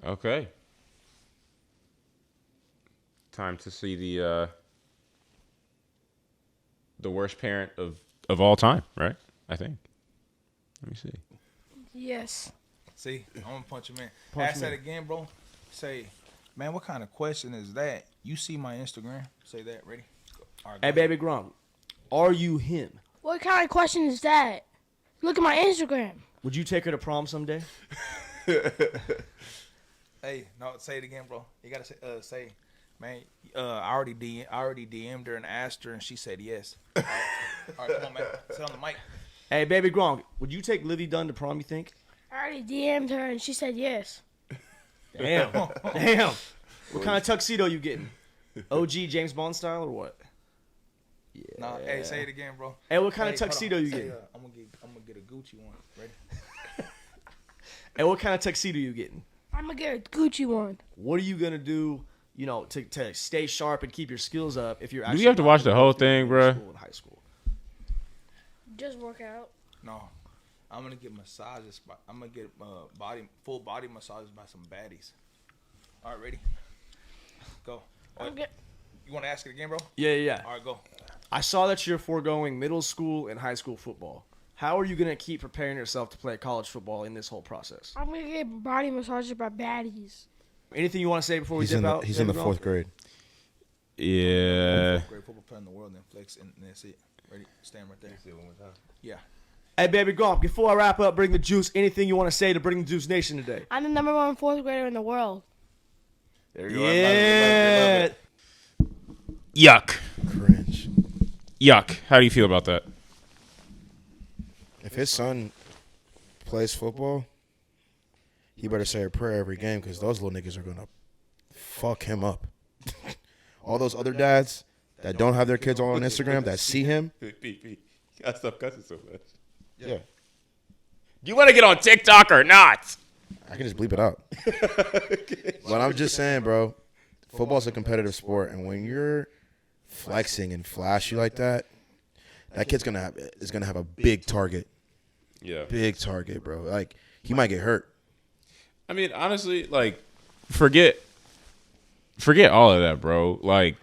Okay. Time to see the worst parent of all time, right? I think. Let me see. Yes. See, I'm gonna punch him in. Punch Ask him that in. again, bro. Say, man, what kind of question is that? You see my Instagram? Say that. Ready? Go. All right, Hey, go baby Gronk, are you him? What kind of question is that? Look at my Instagram. Would you take her to prom someday? Hey, no, say it again, bro. You gotta say, man. I already DM'd her and asked her, and she said yes. All right, come on, man. Say on the mic. Hey, baby Gronk, would you take Livy Dunn to prom, you think? I already DM'd her and she said yes. Damn. Damn. What kind of tuxedo you getting? OG James Bond style or what? Yeah. Nah, hey, say it again, bro. Hey, what kind Hey, of hold tuxedo on. you Say, getting? I'm gonna get a Gucci one. Ready? Hey, what kind of tuxedo you getting? I'm gonna get a Gucci one. What are you gonna do, to stay sharp and keep your skills up if you're Do actually we have to not watch the gonna whole go through thing, middle bruh? school and high school? Just work out. No, I'm gonna get massages. I'm gonna get full body massages by some baddies. All right, ready? Go. You want to ask it again, bro? Yeah. All right, go. I saw that you're foregoing middle school and high school football. How are you gonna keep preparing yourself to play college football in this whole process? I'm gonna get body massages by baddies. Anything you want to say before we He's dip in the out? he's in the baby Gronk? fourth grade. Yeah. Great football player in the world, then flex, and that's it. Ready? Stand right there. Say it one more time. Yeah. Hey, baby Gronk, before I wrap up, bring the juice. Anything you want to say to bring the Juice Nation today? I'm the number one fourth grader in the world. There you Yeah. Yuck. Cringe. Yuck. How do you feel about that? If his son plays football, he better say a prayer every game because those little niggas are gonna fuck him up. All those other dads that don't have their kids on Instagram that see him, I stop cussing so much. yeah, Do you want to get on TikTok or not? I can just bleep it out. But I'm just saying, bro, football's a competitive sport, and when you're flexing and flashy like that, that kid's is gonna have a big target. Yeah. Big target, bro. Like, he might get hurt. I mean, honestly, like, forget all of that, bro. Like,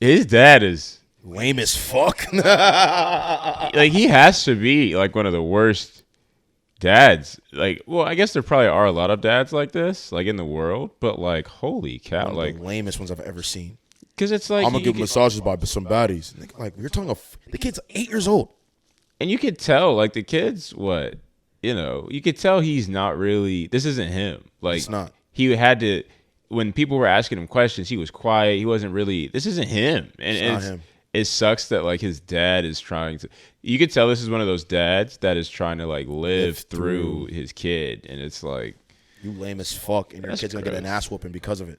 his dad is Lame as fuck. like, he has to be like one of the worst dads. Like, well, I guess there probably are a lot of dads like this, like in the world, but like, holy cow, One of like, the lamest ones I've ever seen. because it's like I'm gonna give massages by some baddies. Like, you're talking the kid's 8 years old. and you could tell, like, the kid's what, you could tell he's not really. This isn't him. Like, It's not. He had to. When people were asking him questions, he was quiet. He wasn't really. This isn't him. And It's not him. It sucks that like his dad is trying to. You could tell this is one of those dads that is trying to like live through his kid, and it's like, You lame as fuck, and your That's kid's gonna get an gross. ass whooping because of it.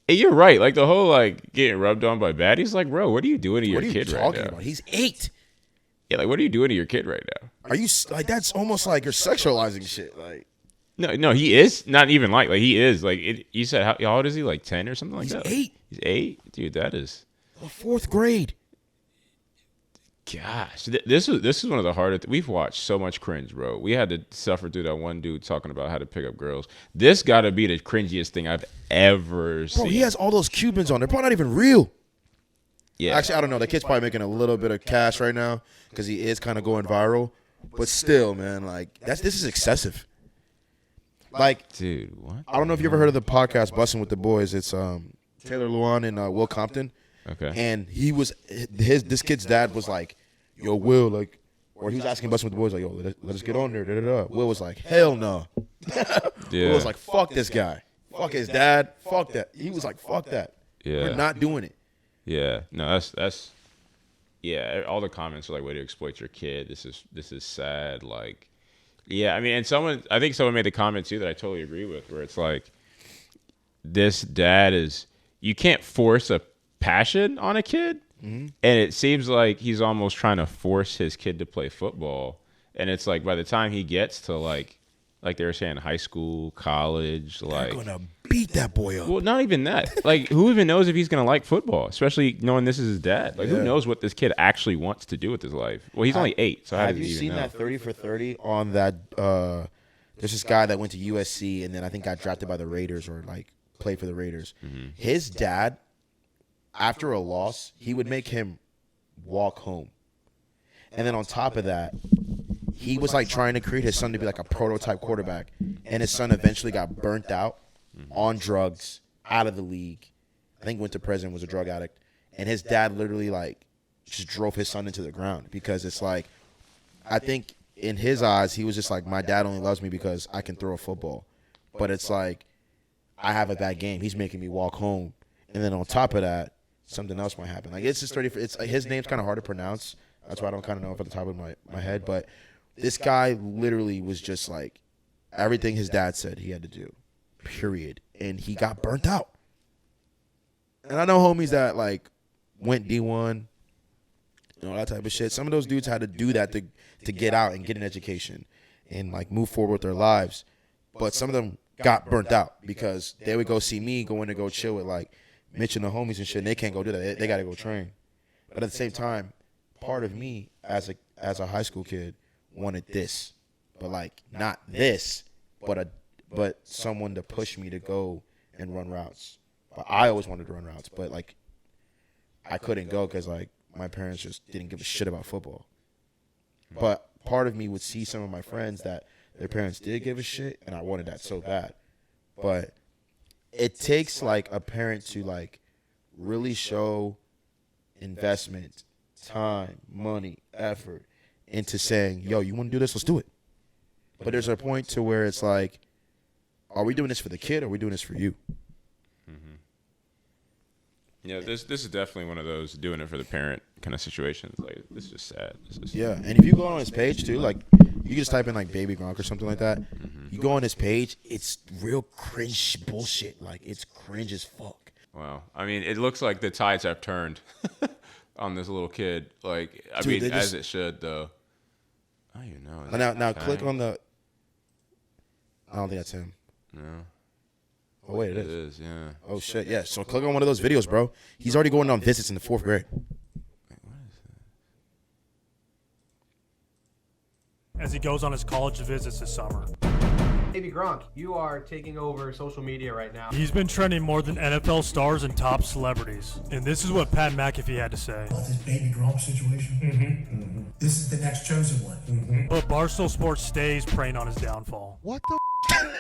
hey, you're right. Like the whole like getting rubbed on by baddies. Like, bro, what are you doing to your What are you kid right talking now? about? He's 8. Yeah, like what are you doing to your kid right now? Are you like that's almost like you're sexualizing shit? Like No, he is not even like he is like. You said how old is he? Like 10 or something like he's that. 8, He's 8, dude. That is. the 4th grade. Gosh, this is one of the hardest. We've watched so much cringe, bro. We had to suffer through that one dude talking about how to pick up girls. This got to be the cringiest thing I've ever seen. Bro, he has all those Cubans on. They're probably not even real. yeah. Actually, I don't know. The kid's probably making a little bit of cash right now because he is kind of going viral. But still, man, like this is excessive. Like, Dude, what? I don't know if you ever heard of the podcast "Bussin' with the Boys." It's Taylor Luan and Will Compton. Okay. And he was this kid's dad was like, "Yo, Will, like," or he was asking Bussin' with the Boys like, "Yo, let us get on there." Da, da, da. Will was like, "Hell no." Yeah. Will was like, "Fuck this guy. Fuck his dad. Fuck that." He was like, "Fuck that. Yeah. We're not doing it." Yeah. No, that's. Yeah, all the comments are like, "Way to exploit your kid. This is sad." Like, yeah, I mean, and I think someone made the comment too that I totally agree with, where it's like, this dad is, you can't force a passion on a kid, and it seems like he's almost trying to force his kid to play football, and it's like by the time he gets to like they were saying high school, college, They're like. gonna beat that boy up. Well, not even that. Like, who even knows if he's going to like football, especially knowing this is his dad? Like, Yeah. who knows what this kid actually wants to do with his life? Well, he's only 8, so how Have does you he even seen know? that 30 for 30 on that there's this guy that went to USC and then I think got drafted by the Raiders or like played for the Raiders. His dad, after a loss, he would make him walk home. And then on top of that, he was like trying to create his son to be like a prototype quarterback. And his son eventually got burnt out on drugs, out of the league. I think went to prison, was a drug addict. And his dad literally like just drove his son into the ground because it's like, I think in his eyes, he was just like, my dad only loves me because I can throw a football. But it's like, I have a bad game. He's making me walk home. And then on top of that, something else might happen. Like, it's just 30. It's his name's kind of hard to pronounce. That's why I don't kind of know off at the top of my head. But this guy literally was just like, everything his dad said he had to do, period. And he got burnt out. And I know homies that, like, went D1, you know, that type of shit. Some of those dudes had to do that to get out and get an education and, like, move forward with their lives. But some of them got burnt out because they would go see me going to go chill with, like, Mitch and the homies and shit, and they can't go do that. They got to go train. But at the same time, part of me as a high school kid wanted this. But, like, not this, but someone to push me to go and run routes. But I always wanted to run routes, but, like, I couldn't go because, like, my parents just didn't give a shit about football. But part of me would see some of my friends that their parents did give a shit, and I wanted that so bad. But it takes, like, a parent to, like, really show investment, time, money, effort into saying, yo, you want to do this? Let's do it. But there's a point to where it's like, are we doing this for the kid or are we doing this for you? Yeah, this is definitely one of those doing it for the parent kind of situations. Like, this is just sad. Yeah, and if you go on his page too, like, you can just type in like Baby Gronk or something like that. You go on his page, it's real cringe bullshit. Like, it's cringe as fuck. Wow. I mean, it looks like the tides have turned on this little kid. Like, I Dude, mean, as it should, though. I don't even know. Now click on the. I don't think that's him. No. Oh wait, It is, yeah. Oh shit, yeah. So click on one of those videos, bro. He's already going on visits in the 4th grade. Wait, what is that? As he goes on his college visits this summer. Baby Gronk, you are taking over social media right now. He's been trending more than NFL stars and top celebrities. And this is what Pat McAfee had to say. About this Baby Gronk situation? This is the next chosen one. But Barstool Sports stays preying on his downfall. What the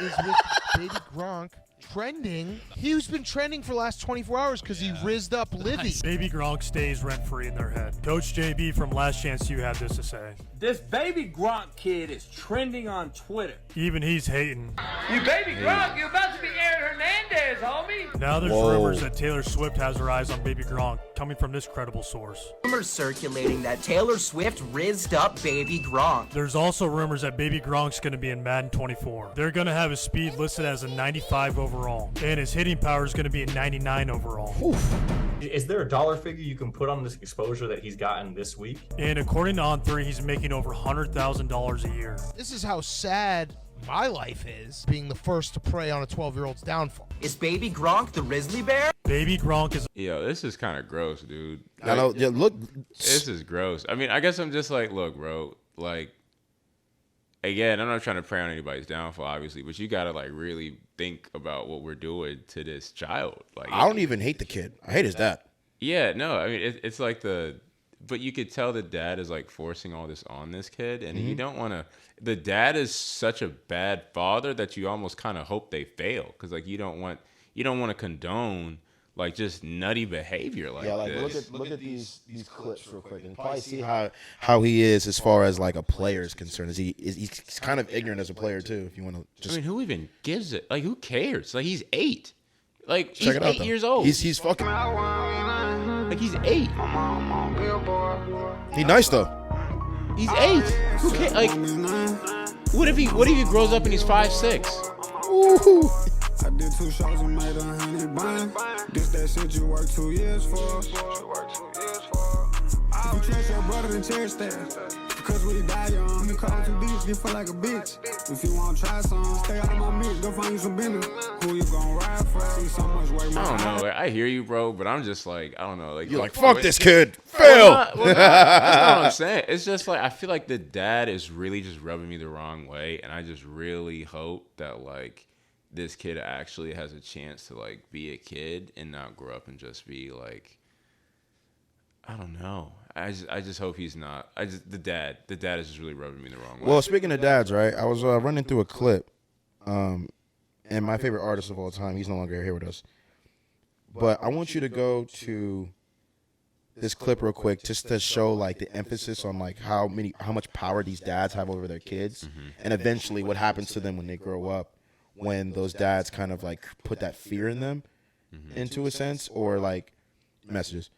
is with Baby Gronk trending? He's been trending for the last 24 hours because he rizzed up Livy. Baby Gronk stays rent-free in their head. Coach JB from Last Chance U had this to say. This Baby Gronk kid is trending on Twitter. Even he's hating. You Baby Gronk, you about to be Aaron Hernandez, homie. Now there's rumors that Taylor Swift has her eyes on Baby Gronk, coming from this credible source. Rumors circulating that Taylor Swift rizzed up Baby Gronk. There's also rumors that Baby Gronk's going to be in Madden 24. They're going to have his speed listed as a 95 overall, and his hitting power is going to be a 99 overall. Oof. Is there a dollar figure you can put on this exposure that he's gotten this week? And according to On3, he's making over $100,000 a year. This is how sad my life is, being the first to prey on a 12-year-old's downfall. Is Baby Gronk the Grizzly Bear? Baby Gronk is... Yo, this is kind of gross, dude. Like, I know. Yeah, look. This is gross. I mean, I guess I'm just like, look, bro, like, again, I'm not trying to prey on anybody's downfall, obviously, but you got to, like, really think about what we're doing to this child. Like, I don't even hate the kid. I hate his dad. Yeah, no, I mean, it's like but you could tell the dad is, like, forcing all this on this kid, and you don't want to, the dad is such a bad father that you almost kind of hope they fail, because, like, you don't want to condone, like, just nutty behavior like this. Look at these clips real quick, and probably see how he is as far as like a player is concerned. He's kind of ignorant as a player too. If you want to just, I mean, who even gives it? Like, who cares? Like, he's 8. Like, check he's it out, 8 though. years old. He's fucking. Like, he's 8. He's nice though. He's 8. Who cares? Like, what if he grows up and he's 5'6"? Ooh. I did 2 shows and made 100 band. This that shit you work 2 years for. If you trust your brother, then cherish that. Cause we die young. The cold too deep, you feel like a bitch. If you wanna try some, stay out of my mix, go find you some business. Who you gonna ride for? See so much way more. I don't know. Like, I hear you, bro, but I'm just like, I don't know. Like, you're like, fuck this kid. Fail. That's not what I'm saying. It's just like, I feel like the dad is really just rubbing me the wrong way, and I just really hope that, like, this kid actually has a chance to, like, be a kid and not grow up and just be, like, I don't know. I just hope he's not. The dad is just really rubbing me the wrong way. Well, speaking of dads, right? I was running through a clip, and my favorite artist of all time, he's no longer here with us. But I want you to go to this clip real quick just to show like the emphasis on like how much power these dads have over their kids, and eventually what happens to them when they grow up, when those dads kind of like put that fear in them, into a sense, or like messages.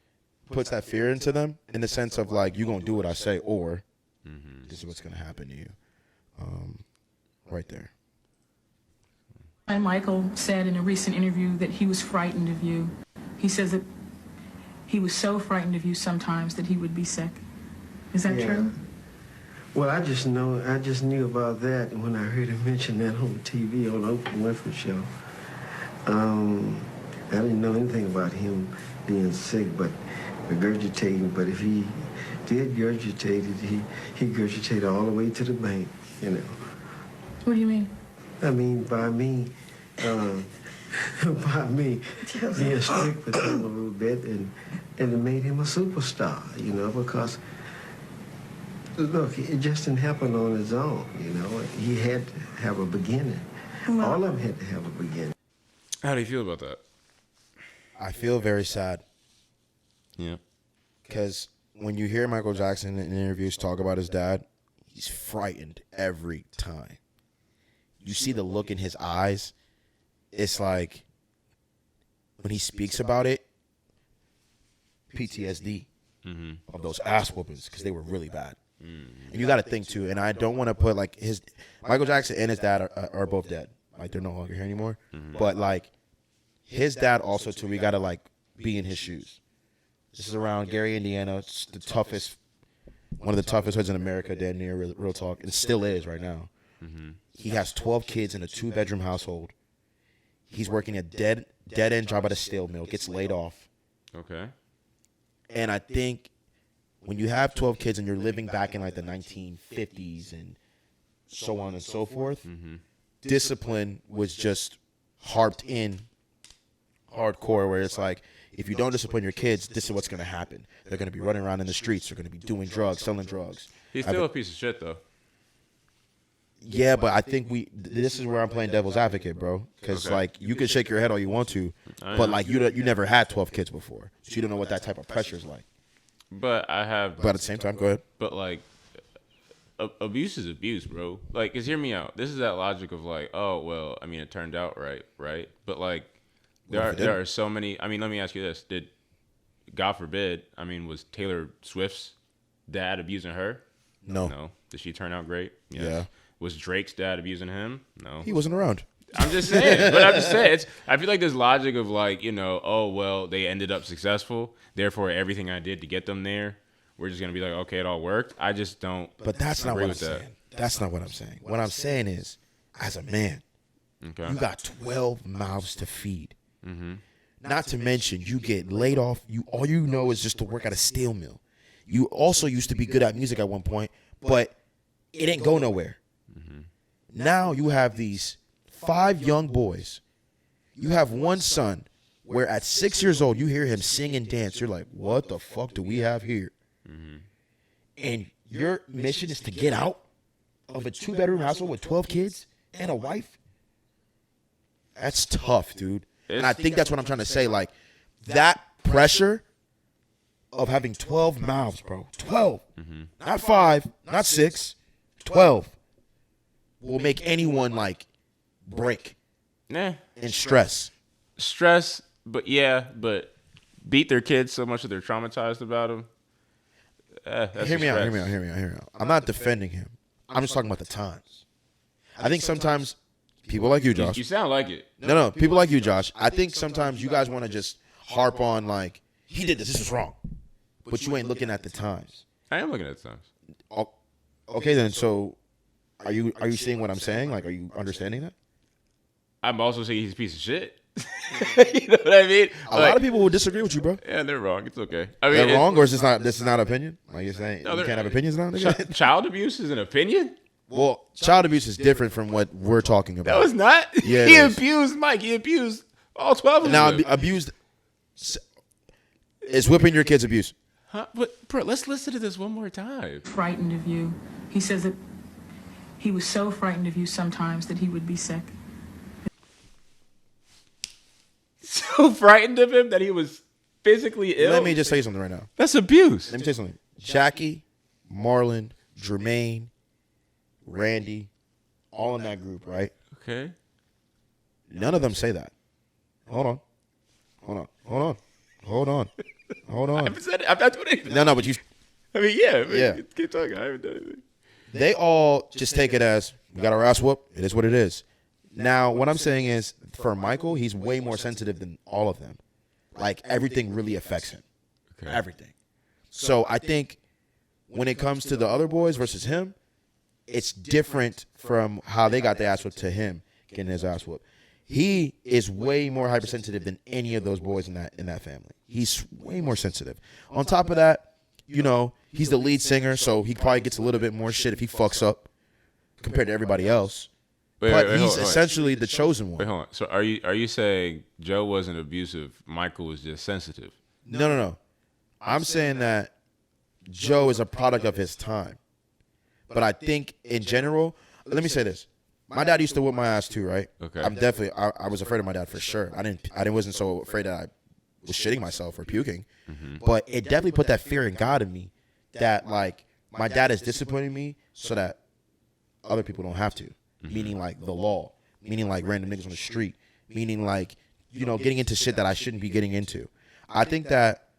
Puts that fear into them in the sense of like, you're going to do what I say, or this is what's going to happen to you. Right there. And Michael said in a recent interview that he was frightened of you. He says that he was so frightened of you sometimes that he would be sick. Is that true? Well, I just knew about that when I heard him mention that on TV on the Oprah Winfrey show. I didn't know anything about him being sick, but regurgitating. But if he did regurgitate it, he regurgitated all the way to the bank, you know. What do you mean? I mean, by me being strict with him a little bit, and it made him a superstar, you know, because, look, it just didn't happen on his own, you know. He had to have a beginning. All of them had to have a beginning. How do you feel about that? I feel very sad. Yeah. Because when you hear Michael Jackson in interviews talk about his dad, he's frightened every time. You see the look in his eyes. It's like when he speaks about it, PTSD of those ass whoopings, because they were really bad. And you got to think too, and I don't want to put like Michael Jackson and his dad are both dead. Like, they're no longer here anymore. But like his dad also too, we got to like be in his shoes. This is around Gary, Indiana. It's one of the toughest hoods in America, damn near, real talk. And still is right now. He has 12 kids in a 2-bedroom household. He's working a dead-end job at a steel mill, gets laid off. Okay. And I think when you have 12 kids and you're living back in like the 1950s and so on and so forth, discipline was just harped in hardcore, where it's like, if you don't discipline your kids, this is what's going to happen. They're going to be running around in the streets. They're going to be doing drugs, selling drugs. He's still a piece of shit, though. Yeah, but I think this is where I'm playing devil's advocate, bro. Because, like, you can shake your head all you want to, but, like, you never had 12 kids before. So you don't know what that type of pressure is like. But I have... But at the same time, go ahead. But, like, abuse is abuse, bro. Like, because hear me out. This is that logic of, like, oh, well, I mean, it turned out right? But, like, there are so many... I mean, let me ask you this. God forbid, I mean, was Taylor Swift's dad abusing her? No. Did she turn out great? Yes. Yeah. Was Drake's dad abusing him? No. He wasn't around. I'm just saying. I feel like there's logic of like, you know, oh, well, they ended up successful. Therefore, everything I did to get them there, we're just going to be like, okay, it all worked. I just don't. But that's not what I'm saying. That's not what I'm saying. What I'm saying is, as a man, you got 12 mouths to feed. Not to mention, you get laid off. All you know is just to work at a steel mill. You also used to be good at music at one point, but it didn't go nowhere. Now you have these 5 young boys. You have one son where at 6 years old, you hear him sing and dance. You're like, what the fuck do we have here? And your mission is to get out of a 2-bedroom household with 12 kids and a wife? That's tough, dude. And I think that's what I'm trying to say. Like, that pressure of having 12 mouths, bro. 12. Not 5, not 6, 12. Will make anyone, like, break. And stress. But beat their kids so much that they're traumatized about them. Hear me out. I'm not defending him. I'm just talking about the times. I think sometimes people like you, Josh. You sound like it. No, people like you, Josh. I think sometimes you guys want to just harp on, like, he did this is wrong. But you ain't looking at the times. I am looking at the times. Okay, then. So, are you seeing what I'm saying? Like, are you understanding that? I'm also saying he's a piece of shit. You know what I mean? A lot of people will disagree with you, bro. Yeah, they're wrong. It's okay. I mean, they're wrong, or is this is not opinion? Like you're saying, No, you can't have opinions now. Child abuse is an opinion. Well, child abuse is different from what we're talking about. No, it's not. Yeah, he it is. abused Mike. He abused all 12 of them. Now, abused is whipping your kids abuse. Huh? But, bro, let's listen to this one more time. Frightened of you. He says that he was so frightened of you sometimes that he would be sick. So frightened of him that he was physically ill. Let me just tell you something right now. That's abuse. Let me tell you something. Jackie, Marlon, Jermaine, Randy, all in that group, right? Okay. None of them say that. Hold on. I haven't said it. I'm not doing anything. No, but you. I mean, yeah. Yeah. Keep talking. I haven't done anything. They all just take it as we got our ass whooped. It is what it is. Now, what I'm saying is, for Michael, he's way more sensitive than all of them. Like, everything really affects him. Okay. Everything. So I think when it comes to the other boys versus him, it's different from how they got their ass whooped to him getting his ass whooped. He is way more hypersensitive than any of those boys in that family. He's way more sensitive. On top of that, you know, he's the lead singer, so he probably gets a little bit more shit if he fucks up compared to everybody else. But he's essentially the chosen one. Wait, hold on. So are you saying Joe wasn't abusive? Michael was just sensitive? No. I'm saying that Joe is a product of his time. But I think in general, let me say this. My dad used to whip my ass too, right? Okay. I was afraid of my dad for sure. I wasn't so afraid that I was shitting myself or puking. Mm-hmm. But it definitely put that fear in God in me that, like, my dad is disciplining me so that other people don't have to. Mm-hmm. Meaning, like, the law. Meaning, like, random niggas on the street. Meaning, like, you know, getting into shit that I shouldn't be getting into. I think that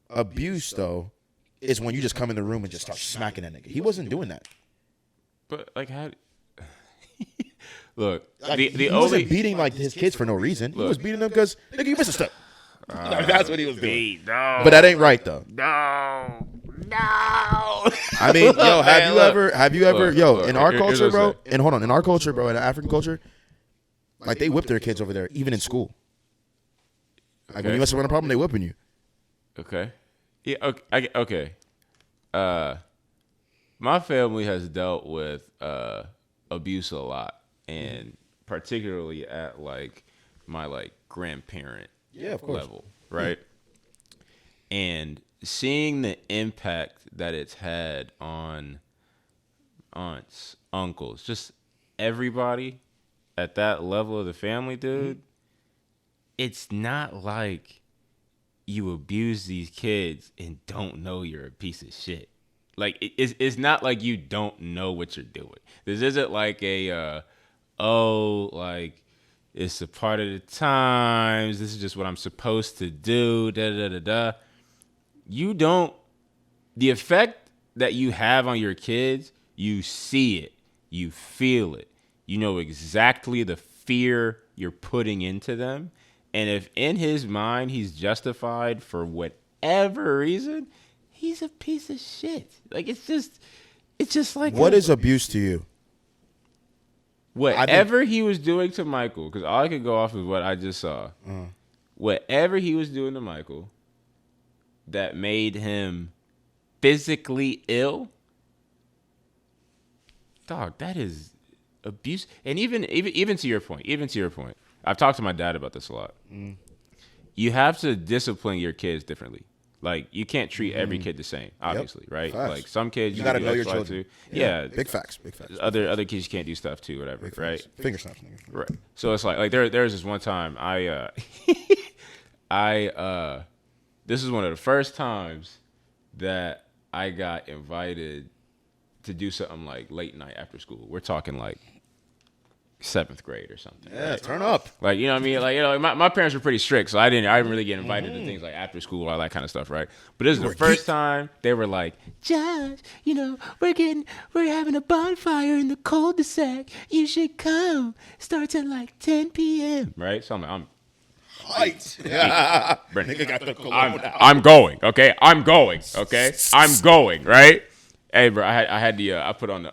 abuse, though, is when you just come in the room and just start smacking that nigga. He wasn't doing that. But, like, how... Look, Like, the he only... wasn't beating, like, his kids for no reason. He was beating them because, nigga, you missed a step. That's what he was doing. No. But that ain't right, though. No. I mean, yo, have you ever, in our culture, bro, in our culture, bro, in African culture, like, they whip their kids over there, even in school. Like, when you mess around a problem, they whipping you. Okay. Yeah, okay. My family has dealt with abuse a lot, and particularly at, like, my, like, grandparent level, right? Yeah. And seeing the impact that it's had on aunts, uncles, just everybody at that level of the family, dude, it's not like you abuse these kids and don't know you're a piece of shit. Like, it's not like you don't know what you're doing. This isn't like like, it's a part of the times. This is just what I'm supposed to do. You don't. The effect that you have on your kids, you see it. You feel it. You know exactly the fear you're putting into them. And if in his mind he's justified for whatever reason, he's a piece of shit. Like, it's just like... What is abuse to you? Whatever he was doing to Michael, because all I could go off is what I just saw. Whatever he was doing to Michael that made him physically ill, dog, that is abuse. And even to your point, I've talked to my dad about this a lot. You have to discipline your kids differently. Like, you can't treat every kid the same, obviously, right? Facts. Like, some kids you gotta know your children. children. Yeah, big facts. Other kids can't do stuff too, whatever, right? Finger snaps, nigga. Right. So it's like there's this one time this is one of the first times that I got invited to do something like late night after school. We're talking like 7th grade or something. Yeah, right? turn up. Like, you know what I mean? Like, you know, my parents were pretty strict, so I didn't really get invited to things like after school, all that kind of stuff, right? But this is the first time they were like, Josh, you know, we're having a bonfire in the cul-de-sac. You should come. Starts at like 10 p.m. Right? So I'm Right. Nigga got the I'm going, okay? I'm going, right? Hey, bro, I had the I put on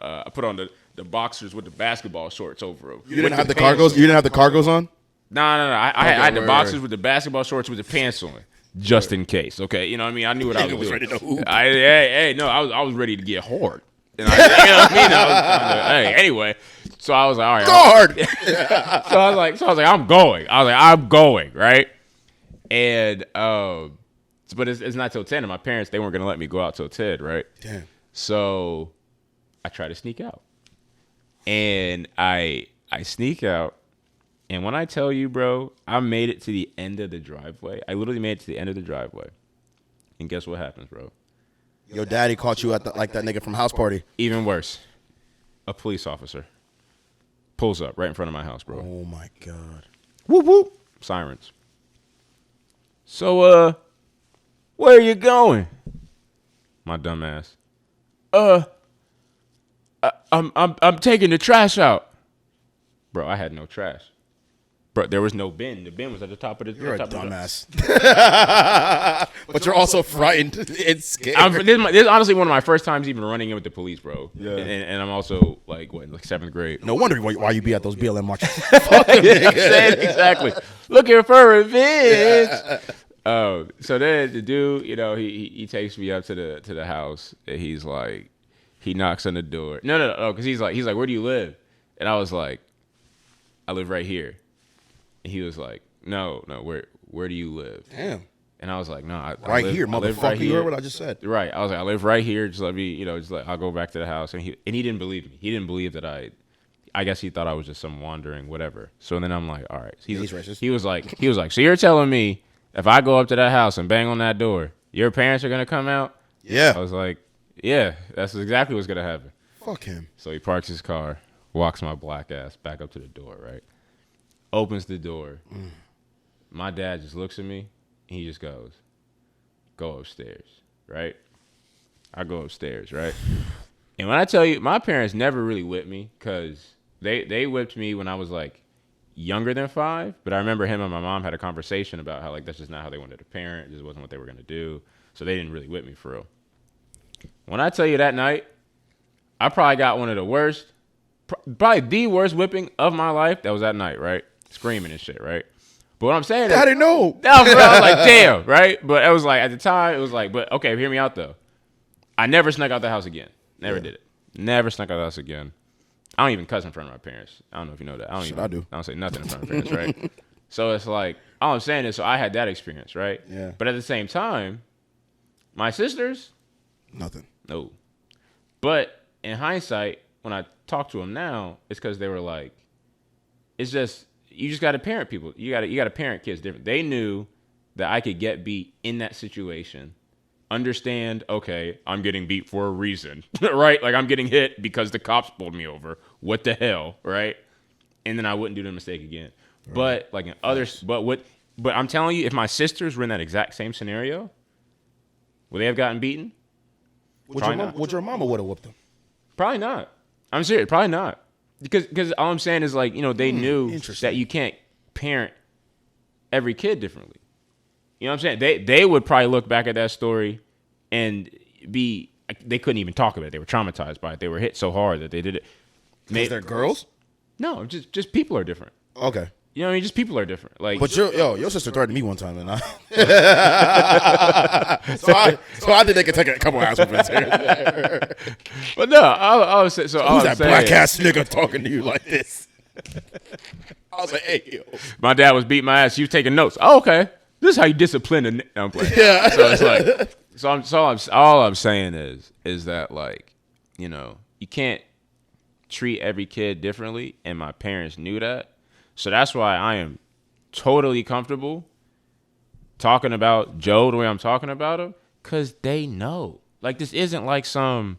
the boxers with the basketball shorts over them. You didn't have the cargos. You didn't have the cargos on. No. I had the boxers with the basketball shorts with the pants on, just in case. Okay, you know what I mean. I knew what I was doing. Ready to hoop. I was ready to get hard. And you know what I mean? Anyway, so I was like, all right, guard. so I was like, I'm going, right? And but it's not till 10, and my parents, they weren't gonna let me go out till 10, right? Damn. So I try to sneak out, and I sneak out, and when I tell you, bro, I made it to the end of the driveway. I literally made it to the end of the driveway, and guess what happens, bro? Your daddy caught you at like that nigga from House Party. Even worse, a police officer pulls up right in front of my house, bro. Oh my god! Whoop whoop! Sirens. So where are you going? My dumb ass. I'm taking the trash out. Bro, I had no trash. Bro, there was no bin. The bin was at the top of the. You're a top dumbass. But you're also frightened and scared. This is honestly one of my first times even running in with the police, bro. Yeah. And I'm also like 7th grade. No wonder why you be at those BLM marches. Exactly. Looking for revenge. So then the dude, you know, he takes me up to the house, and he's like, he knocks on the door. No, because he's like, where do you live? And I was like, I live right here. And he was like, no, where do you live? Damn. And I was like, no, I right live, here, motherfucker. Right you heard what I just said. Right. I was like, I live right here. Just let me, just like, I'll go back to the house. And he didn't believe me. He didn't believe that I guess he thought I was just some wandering whatever. So then I'm like, all right. So he's racist. He was like, so you're telling me if I go up to that house and bang on that door, your parents are going to come out? Yeah. I was like, yeah, that's exactly what's going to happen. Fuck him. So he parks his car, walks my black ass back up to the door, right? Opens the door. My dad just looks at me, and he just goes, go upstairs, right? I go upstairs, right? And when I tell you, my parents never really whipped me, because they whipped me when I was, like, younger than 5. But I remember him and my mom had a conversation about how, like, that's just not how they wanted to parent. This wasn't what they were going to do. So they didn't really whip me for real. When I tell you that night, I probably got one of the worst, probably the worst whipping of my life. That was that night, right? Screaming and shit, right? But what I'm saying is, I didn't know. No, bro, I was like, damn, right? But it was like, at the time, it was like, but okay, hear me out though. I never snuck out the house again. Never did it. Never snuck out the house again. I don't even cuss in front of my parents. I don't know if you know that. I do. I don't say nothing in front of parents, right? So it's like, all I'm saying is, so I had that experience, right? Yeah. But at the same time, my sisters, nothing. No. But in hindsight, when I talk to them now, it's because they were like, it's just, you just got to parent people. You got to parent kids different. They knew that I could get beat in that situation. Understand, okay, I'm getting beat for a reason, right? Like I'm getting hit because the cops pulled me over. What the hell, right? And then I wouldn't do the mistake again. Right. But like in others, but I'm telling you, if my sisters were in that exact same scenario, would they have gotten beaten? Would your mama would have whooped them? Probably not. I'm serious. Probably not. Because all I'm saying is like, they knew that you can't parent every kid differently. You know what I'm saying? They would probably look back at that story and they couldn't even talk about it. They were traumatized by it. They were hit so hard that they did it. Because they're girls? No, just people are different. Okay. You know what I mean? Just people are different. Like, but your sister threatened me one time, and so I think they could take a couple hours with it. But no, I was so who's that black ass nigga talking to you like this? I was like, hey, yo. My dad was beating my ass. You was taking notes. Oh, okay. This is how you discipline a. I'm playing. Yeah. So it's like, all I'm saying is that like, you can't treat every kid differently, and my parents knew that. So that's why I am totally comfortable talking about Joe the way I'm talking about him, because they know. Like, this isn't like some,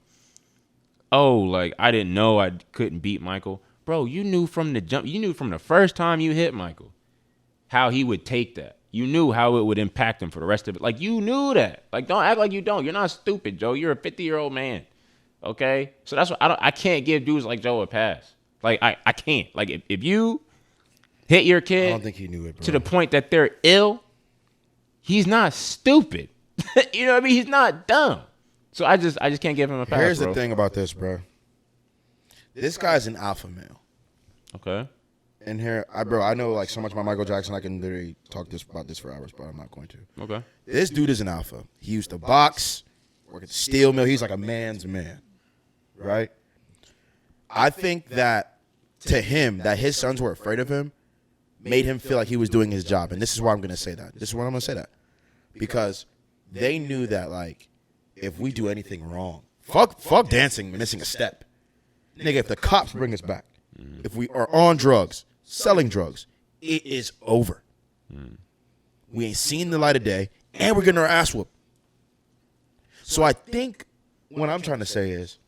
like, I didn't know I couldn't beat Michael. Bro, you knew from the jump. You knew from the first time you hit Michael how he would take that. You knew how it would impact him for the rest of it. Like, you knew that. Like, don't act like you don't. You're not stupid, Joe. You're a 50-year-old man. Okay? So that's what I can't give dudes like Joe a pass. Like, I can't. Like, if you hit your kid I don't think he knew it, bro. to the point that they're ill, he's not stupid. You know what I mean? He's not dumb. So I just can't give him a pass. Here's bro. the thing about this, bro. This guy's an alpha male. Okay. And here, I know like so much about Michael Jackson. I can literally talk about this for hours, but I'm not going to. Okay. This dude is an alpha. He used to box, work at the steel mill. He's like a man's man, right? I think that to him, that his sons were afraid of him, made him feel like he was doing his job. And this is why I'm going to say that. This is why I'm going to say that. Because they knew that, like, if we do anything wrong, fuck dancing, missing a step. Nigga, if the cops bring us back, if we are on drugs, selling drugs, it is over. We ain't seen the light of day, and we're getting our ass whooped. So I think what I'm trying to say is,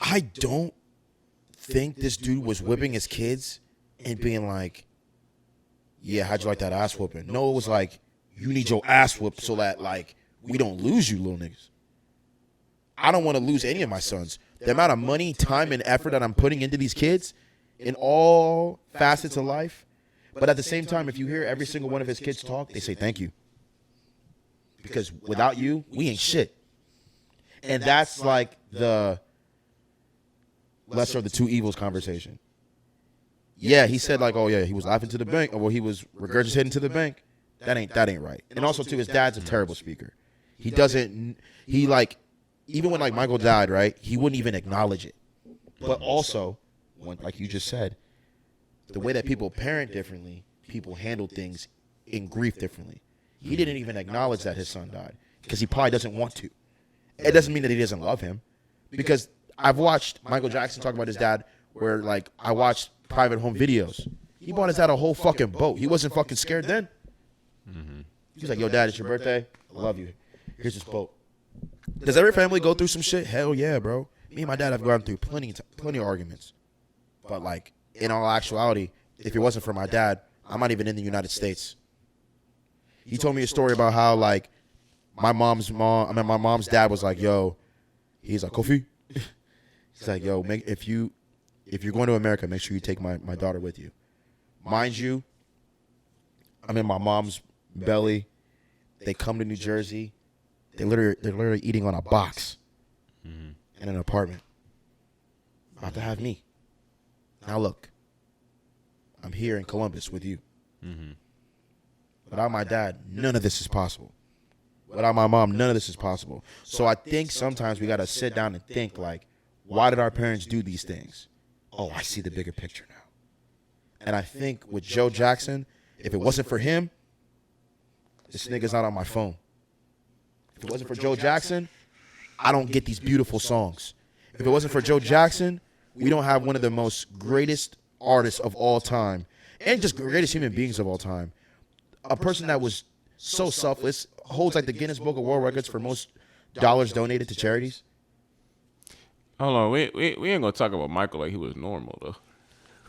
I don't think this dude was whipping his kids and being like, yeah, how'd you like that ass whooping? No, it was like, you need your ass whooped so that, like, we don't lose you little niggas. I don't want to lose any of my sons. The amount of money, time, and effort that I'm putting into these kids in all facets of life. But at the same time, if you hear every single one of his kids talk, they say thank you. Because without you, we ain't shit. And that's like the lesser of the two evils conversation. Yeah, he said like, oh yeah, he was laughing to the bank, or well, he was regurgitating to the bank. That ain't right. And also too, his dad's a terrible speaker. He like, even when like Michael died, right, he wouldn't even acknowledge it. But also, when, like you just said, the way that people parent differently, people handle things in grief differently. He didn't even acknowledge that his son died because he probably doesn't want to. It doesn't mean that he doesn't love him, because I've watched Michael Jackson talk about his dad where, like, I watched private home videos. He bought his dad a whole fucking boat. He wasn't fucking scared then. He's like, yo, dad, it's your birthday. I love you. Here's this boat. Does every family go through some shit? Hell yeah, bro. Me and my dad have gone through plenty of arguments. But, like, in all actuality, if it wasn't for my dad, I'm not even in the United States. He told me a story about how, like, my mom's dad was like, yo, he's like, Kofi. He's like, yo, if you're going to America, make sure you take my daughter with you. Mind you, I'm in my mom's belly. They come to New Jersey. They're literally eating on a box in an apartment. About to have me. Now look, I'm here in Columbus with you. Without my dad, none of this is possible. Without my mom, none of this is possible. So I think sometimes we got to sit down and think, like, why did our parents do these things? Oh, I see the bigger picture now. And I think with Joe Jackson, if it wasn't for him, this nigga's not on my phone. If it wasn't for Joe Jackson, I don't get these beautiful songs. If it wasn't for Joe Jackson, we don't have one of the most greatest artists of all time, and just greatest human beings of all time. A person that was so selfless, holds like the Guinness Book of World Records for most dollars donated to charities. Hold on, we ain't gonna talk about Michael like he was normal though.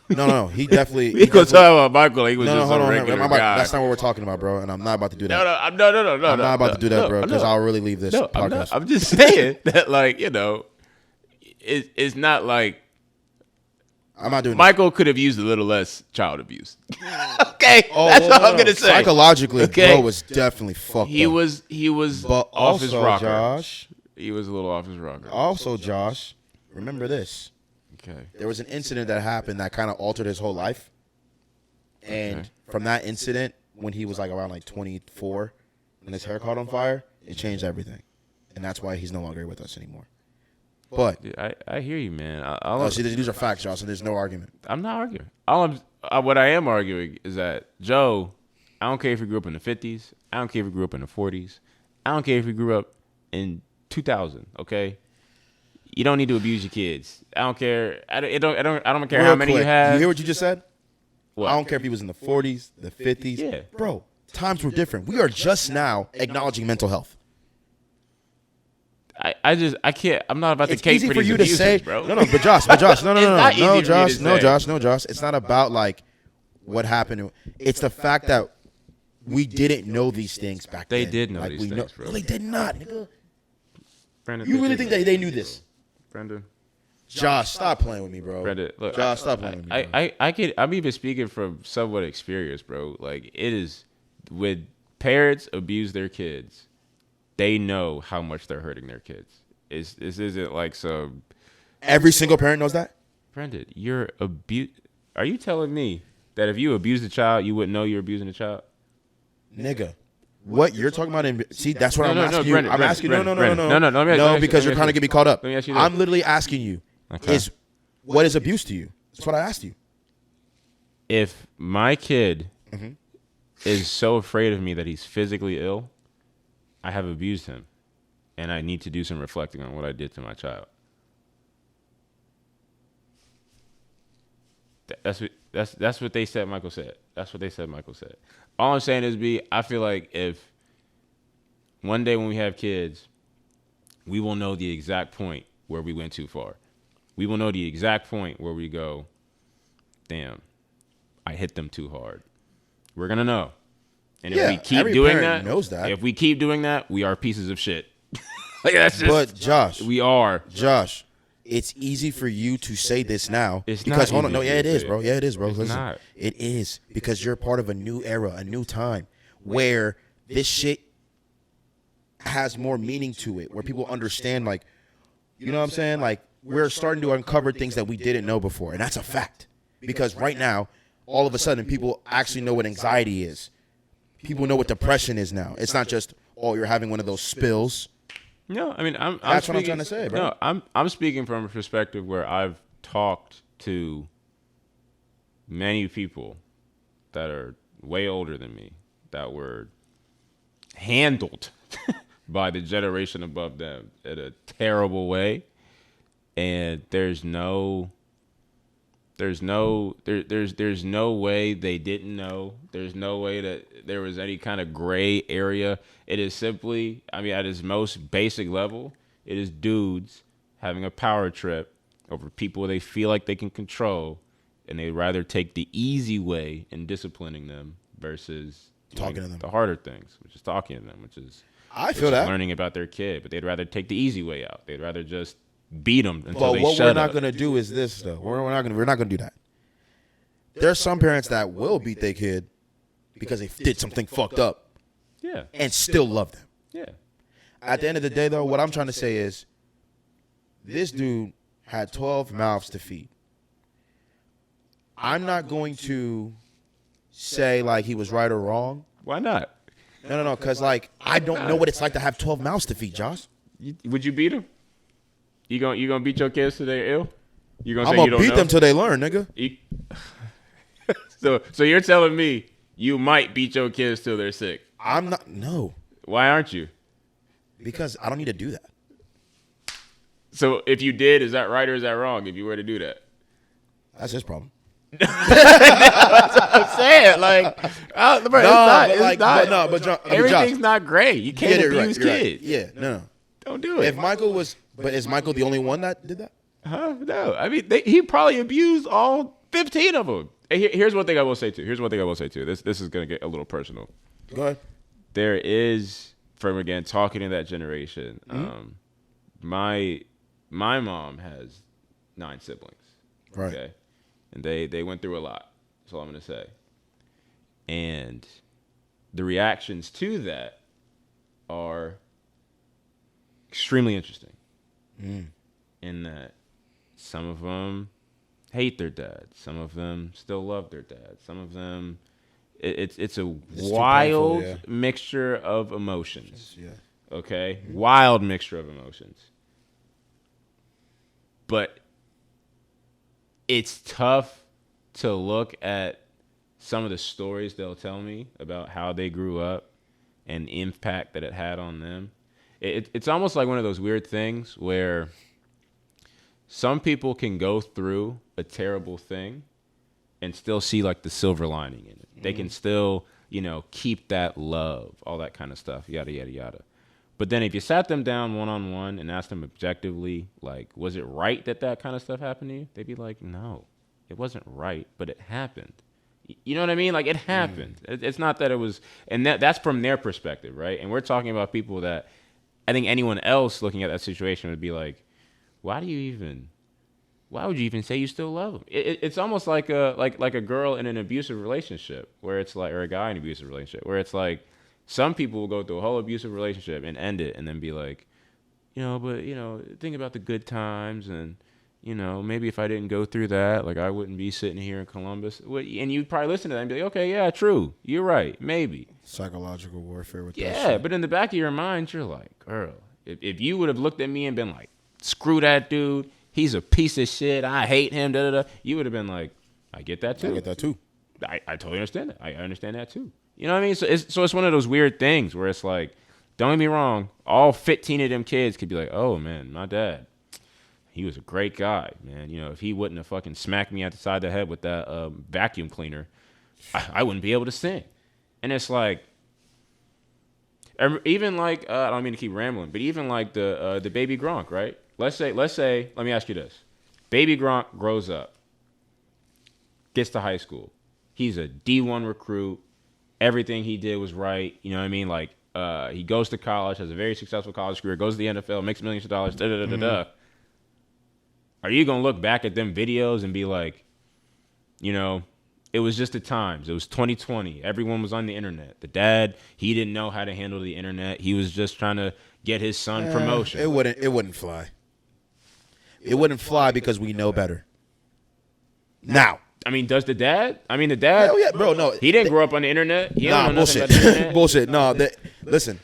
No, he definitely. We gonna talk about Michael like he was just a regular guy. That's not what we're talking about, bro. And I'm not about to do that. No. I'm not about to do that, bro, because I'll really leave this podcast. I'm just saying that, like, you know, it's not like I'm not doing. Michael could have used a little less child abuse. Okay, that's all I'm gonna say. Psychologically, bro was definitely fucked up. He was but off his rocker. Josh, he was a little off his rocker. Also, Josh, remember this. Okay. There was an incident that happened that kind of altered his whole life. And from that incident, when he was like around like 24, when his hair caught on fire, it changed everything. And that's why he's no longer with us anymore. But I hear you, man. See, these are facts, Josh, and there's no argument. I'm not arguing. What I am arguing is that Joe, I don't care if he grew up in the 50s. I don't care if he grew up in the 40s. I don't care if he grew up in 2000. Okay, you don't need to abuse your kids. I don't care. I don't care how many you have. You hear what you just said? What? I don't care if he was in the 40s, the 50s. Yeah, bro. Times were different. We are just now acknowledging mental health. I can't. I'm not about to cape for these these you to abuses, say, bro. No, but Josh, no, Josh. It's not about like what happened. It's the fact that we didn't know these things back then. They did know like these things, bro. No, they did not, nigga. Brandon, you really think that they knew this? Brendan. Josh, stop playing with me, bro. Brendan, look, Josh, stop playing with me. I'm even speaking from somewhat experience, bro. Like, it is with parents abuse their kids, they know how much they're hurting their kids. This isn't like some. Every single parent knows that. Brendan, are you telling me that if you abused a child, you wouldn't know you're abusing a child? Nigga, what you're talking about? See, that's what I'm asking you. Brendan, I'm asking you. No, because you're trying to get me caught up. Let me ask you this. I'm literally asking you: what is abuse to you? That's what I asked you. If my kid is so afraid of me that he's physically ill, I have abused him, and I need to do some reflecting on what I did to my child. That's what they said. Michael said. That's what they said. Michael said. All I'm saying is, I feel like if one day when we have kids, we will know the exact point where we went too far. We will know the exact point where we go, damn, I hit them too hard. We're gonna know. And if we keep doing that, knows that. If we keep doing that, we are pieces of shit. Like that's just. But Josh, we are. Josh, it's easy for you to say this now. It's because not hold on, no, it is, bro. Yeah, it is, bro. It's Listen, not. it is because you're part of a new era, a new time where this shit has more meaning to it, where people understand, like, you know what I'm saying? Like, we're starting to uncover things that we didn't know before, and that's a fact. Because right now, all of a sudden, people actually know what anxiety is. People know what depression is now. It's not just, oh, you're having one of those spills. No, I mean, that's what I'm trying to say, bro. No, I'm speaking from a perspective where I've talked to many people that are way older than me that were handled by the generation above them in a terrible way, and there's no way they didn't know. There's no way that there was any kind of gray area. It is simply, I mean, at its most basic level, it is dudes having a power trip over people they feel like they can control, and they'd rather take the easy way in disciplining them versus talking to them. The harder things, which is talking to them, which is learning about their kid. But they'd rather take the easy way out. They'd rather just beat them until they shut up. But what we're not going to do is this, though. We're not going to do that. There's some parents that will beat their kid because they did something fucked up. Yeah. And still love them. Yeah. At the end of the day, though, what I'm trying to say is this dude had 12 mouths to feed. I'm not going to say, like, he was right or wrong. Why not? No, because, like, I don't know what it's like to have 12 mouths to feed, Josh. Would you beat him? You gonna beat your kids till they're ill? I'm gonna beat them till they learn, nigga. So you're telling me you might beat your kids till they're sick? I'm not. No. Why aren't you? Because I don't need to do that. So if you did, is that right or is that wrong? If you were to do that, that's his problem. That's what I'm saying. Like, everything's not great. You can't abuse kids. Right. Yeah, no. Don't do it. But is Michael the only one that did that? No. I mean, he probably abused all 15 of them. Here's one thing I will say too. This is gonna get a little personal. Go ahead. There is, from again talking to that generation. My mom has 9 siblings. Right. Okay. And they went through a lot. That's all I'm gonna say. And the reactions to that are extremely interesting. In that some of them hate their dad, some of them still love their dad, some of them it's a wild mixture of emotions. Yeah. Okay? Wild mixture of emotions. But it's tough to look at some of the stories they'll tell me about how they grew up and the impact that it had on them. It's almost like one of those weird things where some people can go through a terrible thing and still see like the silver lining in it. They can still, keep that love, all that kind of stuff, yada, yada, yada. But then if you sat them down one-on-one and asked them objectively, like, was it right that kind of stuff happened to you? They'd be like, no, it wasn't right, but it happened. You know what I mean? Like, it happened. It's not that it was, and that's from their perspective, right? And we're talking about people that I think anyone else looking at that situation would be like, why would you even say you still love them? It's almost like a girl in an abusive relationship where it's like, or a guy in an abusive relationship where it's like, Some people will go through a whole abusive relationship and end it and then be like, but, think about the good times and, maybe if I didn't go through that, like I wouldn't be sitting here in Columbus. And you'd probably listen to that and be like, okay, yeah, true. You're right. Maybe. Psychological warfare with that Yeah, shit. but in the back of your mind, you're like, girl, if you would have looked at me and been like, screw that dude. He's a piece of shit. I hate him. Da, da, da. You would have been like, I get that too. I get that too. I totally understand that. I understand that too. You know what I mean? So it's one of those weird things where it's like, don't get me wrong, all 15 of them kids could be like, oh man, my dad, he was a great guy, man. If he wouldn't have fucking smacked me at the side of the head with that vacuum cleaner, I wouldn't be able to sing. And it's like, even like, I don't mean to keep rambling, but even like the baby Gronk, right? Let's say, let me ask you this. Baby Gronk grows up, gets to high school. He's a D1 recruit. Everything he did was right. You know what I mean? Like, he goes to college, has a very successful college career, goes to the NFL, makes millions of dollars, da-da-da-da-da. Are you going to look back at them videos and be like, it was just the times. It was 2020. Everyone was on the internet. The dad, he didn't know how to handle the internet. He was just trying to get his son promotion. It wouldn't fly. It wouldn't fly because we know better. Now. I mean, does the dad? I mean, the dad. Hell yeah, bro. No, he didn't grow up on the internet. He don't know bullshit. nothing about the internet. Bullshit. No, listen.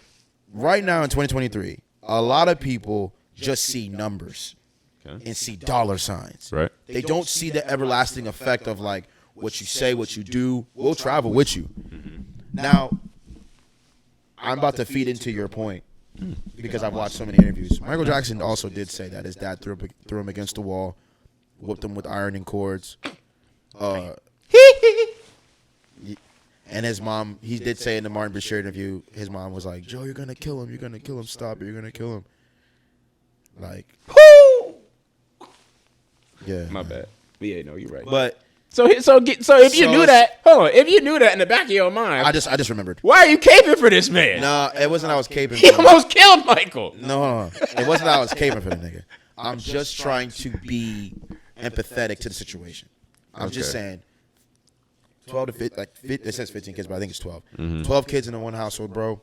Right now in 2023, a lot of people just see numbers and see dollar signs. Right. They don't see the everlasting effect of like what you say, what you do. We'll travel with you. Now, I'm about to feed into your point because I've watched so many interviews. Michael Jackson also did say that his dad threw him against the wall, whooped him with ironing cords. And his mom, he did say in the Martin Bashir interview, his mom was like, Joe, you're going to kill him. You're going to kill him. Stop it. You're going to kill him. Like, yeah. My bad. Yeah, no, you're right. But so if you knew that, hold on, if you knew that in the back of your mind, I just remembered. Why are you caping for this man? No, it wasn't I was caping. He almost killed Michael. No, it wasn't I was caping for the nigga. I'm just trying to be empathetic to the situation. I'm just saying 12 to 15, it says 15 kids, but I think it's 12. 12 kids in one household, bro.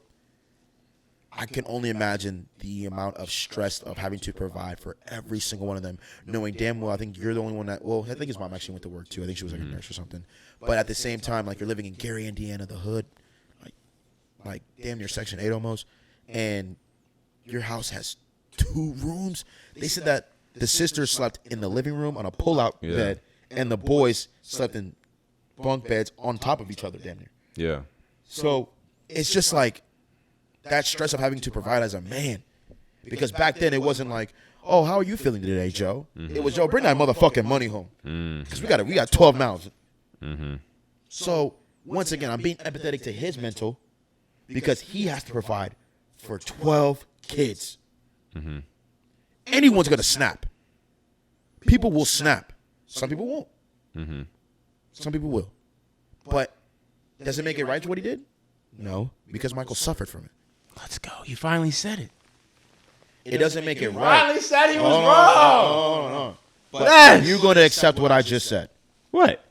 I can only imagine the amount of stress of having to provide for every single one of them, knowing damn well I think you're the only one that, well, I think his mom actually went to work too. I think she was like a nurse or something. But at the same time, like, you're living in Gary, Indiana, the hood, like damn near Section 8 almost, and your house has 2 rooms. They said that the sisters slept in the living room on a pull-out bed, and the boys slept in bunk beds on top of each other, damn near. Yeah. So it's just like that stress of having to provide as a man. Because back then it wasn't like, oh, how are you feeling today, Joe? It was, Joe, bring that motherfucking money home. Because we got 12 mouths. So once again, I'm being empathetic to his mental because he has to provide for 12 kids. Anyone's going to snap. People will snap. Some people won't. Some people will. But does it make it right to what he did? No, because Michael suffered from it. Let's go. You finally said it. It doesn't make it right. Finally said he was wrong. No. But you're going to accept what I just said. What?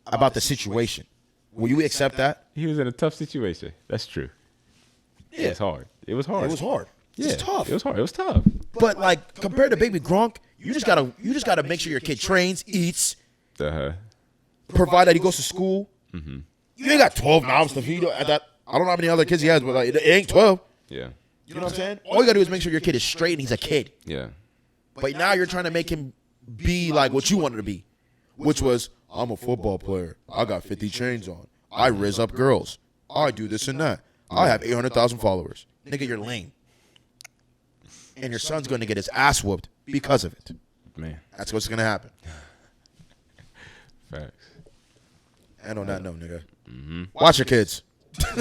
About the situation. Will you accept that? He was in a tough situation. That's true. Yeah. It was hard. It was hard. It was hard. Yeah. It's tough. It was hard. It was tough. But like compared to Baby Gronk, you just gotta make sure your kid trains, eats, provide that he goes to school. You ain't got 12 mouths to feed. I don't know how many other kids he has, but like, it ain't 12. Yeah. You know what I'm saying? All you gotta do is make sure your kid is straight and he's a kid. Yeah. But now you're trying to make him be like what you wanted to be, which was, I'm a football player. I got 50 chains on. I riz up girls. I do this and that. I have 800,000 followers. Nigga, you're lame. And your son's going to get his ass whooped because of it. Man. That's what's going to happen. Facts. And on that note, nigga, watch your kids.